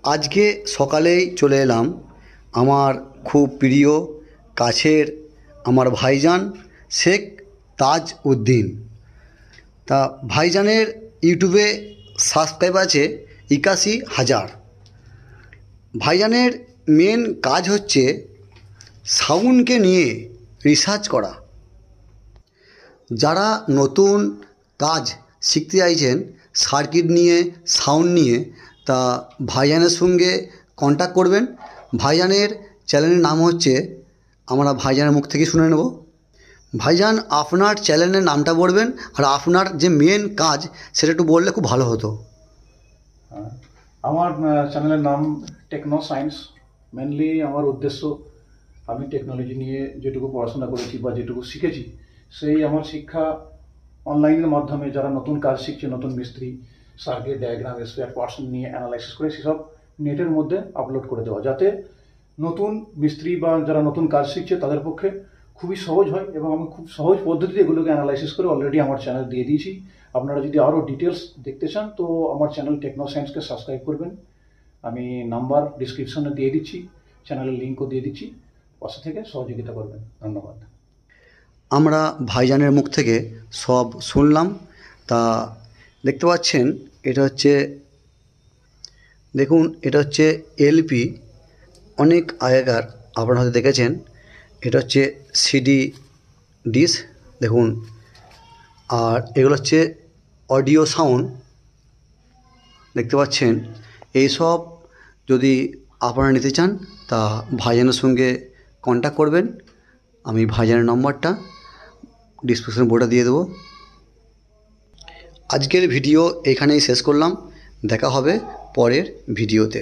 আজকে সকালেই চলে এলাম আমার খুব প্রিয় কাছের আমার ভাইজান শেখ তাজ উদ্দিন। তা ভাইজানের ইউটিউবে সাবস্ক্রাইব আছে 81,000। ভাইজানের মেন কাজ হচ্ছে সাউন্ডকে নিয়ে রিসার্চ করা। যারা নতুন কাজ শিখতে চাইছেন সার্কিট নিয়ে, সাউন্ড নিয়ে, তা ভাইজানের সঙ্গে কন্ট্যাক্ট করবেন। ভাইজানের চ্যানেলের নাম হচ্ছে, আমরা ভাইজানের মুখ থেকে শুনে নেব। ভাইজান, আপনার চ্যানেলের নামটা বলবেন আর আপনার যে মেন কাজ সেটা একটু বললে খুব ভালো হতো। আমার চ্যানেলের নাম টেকনো সায়েন্স। মেনলি আমার উদ্দেশ্য, আমি টেকনোলজি নিয়ে যেটুকু পড়াশোনা করেছি বা যেটুকু শিখেছি, সেই আমার শিক্ষা অনলাইনের মাধ্যমে যারা নতুন কাজ শিখছে, নতুন মিস্ত্রি, সার্কিট ডায়াগ্রাম, স্পেয়ার পার্টস নিয়ে অ্যানালাইসিস করে সেসব নেটের মধ্যে আপলোড করে দেওয়া, যাতে নতুন মিস্ত্রি বা যারা নতুন কাজ শিখছে তাদের পক্ষে খুবই সহজ হয়। এবং আমি খুব সহজ পদ্ধতিতে এগুলোকে অ্যানালাইসিস করে অলরেডি আমার চ্যানেল দিয়ে দিয়েছি। আপনারা যদি আরও ডিটেলস দেখতে চান তো আমার চ্যানেল টেকনো সায়েন্সকে সাবস্ক্রাইব করবেন। আমি নাম্বার ডিসক্রিপশনে দিয়ে দিচ্ছি, চ্যানেলের লিঙ্কও দিয়ে দিচ্ছি, পাশে থেকে সহযোগিতা করবেন। ধন্যবাদ। আমরা ভাইজানের মুখ থেকে সব শুনলাম। তা দেখতে পাচ্ছেন, এটা হচ্ছে, দেখুন, এটা হচ্ছে এলপি, অনেক আগেকার, আপনারা হয়তো দেখেছেন। এটা হচ্ছে সিডি ডিস, দেখুন। আর এগুলো হচ্ছে অডিও সাউন্ড, দেখতে পাচ্ছেন। এইসব যদি আপনারা নিতে চান তা ভাইজানের সঙ্গে কন্ট্যাক্ট করবেন। আমি ভাইজানের নম্বরটা ডিসক্রিপশন বোর্ডে দিয়ে দেবো। আজকের ভিডিও এখানেই শেষ করলাম। দেখা হবে পরের ভিডিওতে।